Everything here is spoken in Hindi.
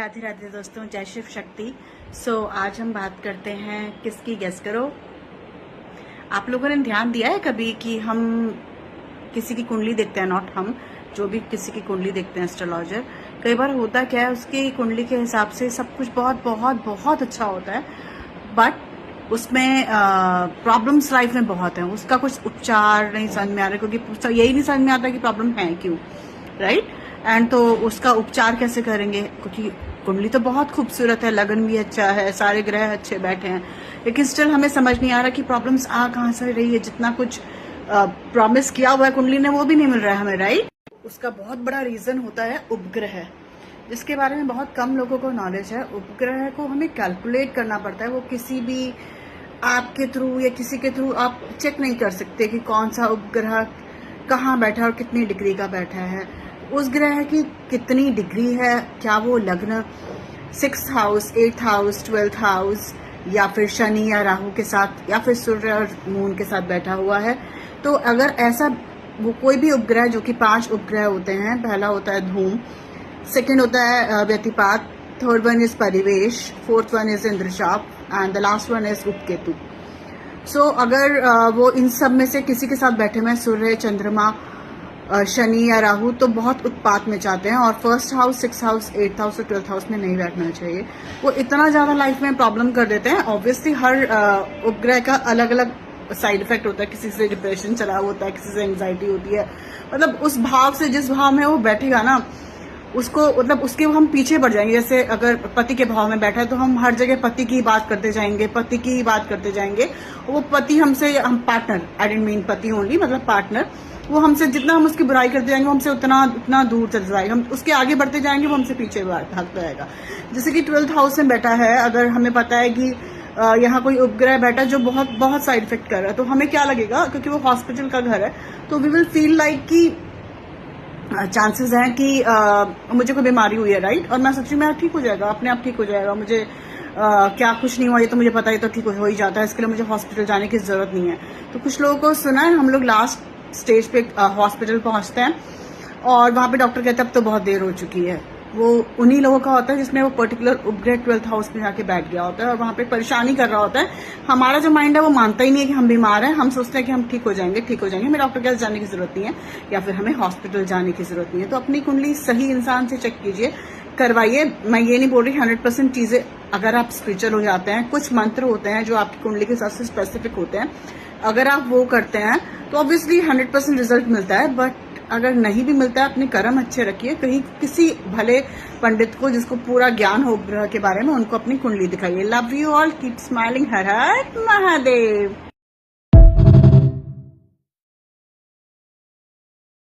राधे राधे दोस्तों, जय शिव शक्ति। आज हम बात करते हैं किसकी, गेस करो। आप लोगों ने ध्यान दिया है कभी कि हम किसी की कुंडली देखते हैं, नॉट हम, जो भी किसी की कुंडली देखते हैं एस्ट्रोलॉजर, कई बार होता क्या है उसकी कुंडली के हिसाब से सब कुछ बहुत बहुत बहुत अच्छा होता है, बट उसमें प्रॉब्लम्स लाइफ में बहुत हैं। उसका कुछ उपचार नहीं समझ में आ रहा, क्योंकि यही नहीं समझ में आता कि प्रॉब्लम है क्यों, राइट। एंड तो उसका उपचार कैसे करेंगे, क्योंकि कुंडली तो बहुत खूबसूरत है, लगन भी अच्छा है, सारे ग्रह अच्छे बैठे हैं, लेकिन स्टिल हमें समझ नहीं आ रहा कि प्रॉब्लम्स आ कहाँ से रही है। जितना कुछ प्रॉमिस किया हुआ है कुंडली ने वो भी नहीं मिल रहा है हमें, राइट। उसका बहुत बड़ा रीजन होता है उपग्रह, जिसके बारे में बहुत कम लोगों को नॉलेज है। उपग्रह को हमें कैलकुलेट करना पड़ता है, वो किसी भी ऐप के थ्रू या किसी के थ्रू आप चेक नहीं कर सकते कि कौन सा उपग्रह कहाँ बैठा है और कितनी डिग्री का बैठा है। उस ग्रह की कितनी डिग्री है, क्या वो लग्न 6th house, 8th house, 12th house, या फिर शनि या राहु के साथ, या फिर सूर्य और मून के साथ बैठा हुआ है। तो अगर ऐसा वो कोई भी उपग्रह, जो कि 5 उपग्रह होते हैं, पहला होता है धूम, सेकंड होता है Vyatipat, third one is Parivesh, fourth one is Indrashap and the last one is Upaketu. अगर वो इन सब में से किसी के साथ बैठे हुए सूर्य, चंद्रमा, शनि या राहु, तो बहुत उत्पात में चाहते हैं, और 1st house, 6th house, 8th house और 12th हाउस में नहीं बैठना चाहिए। वो इतना ज्यादा लाइफ में प्रॉब्लम कर देते हैं। ऑब्वियसली हर उपग्रह का अलग अलग साइड इफेक्ट होता है, किसी से डिप्रेशन चला होता है, किसी से एंग्जाइटी होती है। मतलब उस भाव से, जिस भाव में वो बैठेगा ना, उसको मतलब उसके हम पीछे बढ़ जाएंगे। जैसे अगर पति के भाव में बैठा है तो हम हर जगह पति की बात करते जाएंगे, पति की बात करते जाएंगे। वो पति हमसे, हम पार्टनर, आई डेंट मीन पति ओनली, मतलब पार्टनर, वो हमसे जितना हम उसकी बुराई करते जाएंगे, वो हमसे उतना दूर चल जाएगा। हम उसके आगे बढ़ते जाएंगे, वो हमसे पीछे भागता जाएगा। जैसे कि 12th हाउस में बैठा है, अगर हमें पता है कि यहाँ कोई उपग्रह बैठा है जो बहुत बहुत साइड इफेक्ट कर रहा है, तो हमें क्या लगेगा, क्योंकि वो हॉस्पिटल का घर है, तो वी विल फील लाइक कि चांसेस हैं कि मुझे कोई बीमारी हुई है, राइट। और मैं सोची मैं ठीक हो जाएगा, अपने आप ठीक हो जाएगा, मुझे क्या कुछ नहीं हुआ, ये तो मुझे पता है, तो ठीक हो ही जाता है, इसके लिए मुझे हॉस्पिटल जाने की जरूरत नहीं है। तो कुछ लोगों को सुना है, हम लोग लास्ट स्टेज पे हॉस्पिटल पहुंचते हैं और वहां पे डॉक्टर कहते हैं अब तो बहुत देर हो चुकी है। वो उन्हीं लोगों का होता है जिसमें वो पर्टिकुलर उपग्रह 12th हाउस में जाके बैठ गया होता है और वहां पे परेशानी कर रहा होता है। हमारा जो माइंड है वो मानता ही नहीं है कि हम बीमार हैं, हम सोचते हैं कि हम ठीक हो जाएंगे, हमें डॉक्टर के पास जाने की जरूरत नहीं है, या फिर हमें हॉस्पिटल जाने की जरूरत नहीं है। तो अपनी कुंडली सही इंसान से चेक कीजिए, करवाइए। मैं ये नहीं बोल रही 100% चीजें, अगर आप स्पिरिचुअल हो जाते हैं, कुछ मंत्र होते हैं जो आपकी कुंडली के साथ से स्पेसिफिक होते हैं, अगर आप वो करते हैं तो ऑब्वियसली 100% रिजल्ट मिलता है। बट अगर नहीं भी मिलता है, अपने कर्म अच्छे रखिए, कहीं किसी भले पंडित को जिसको पूरा ज्ञान हो ग्रह के बारे में, उनको अपनी कुंडली दिखाइए। Love you all, keep smiling, her her Mahadev.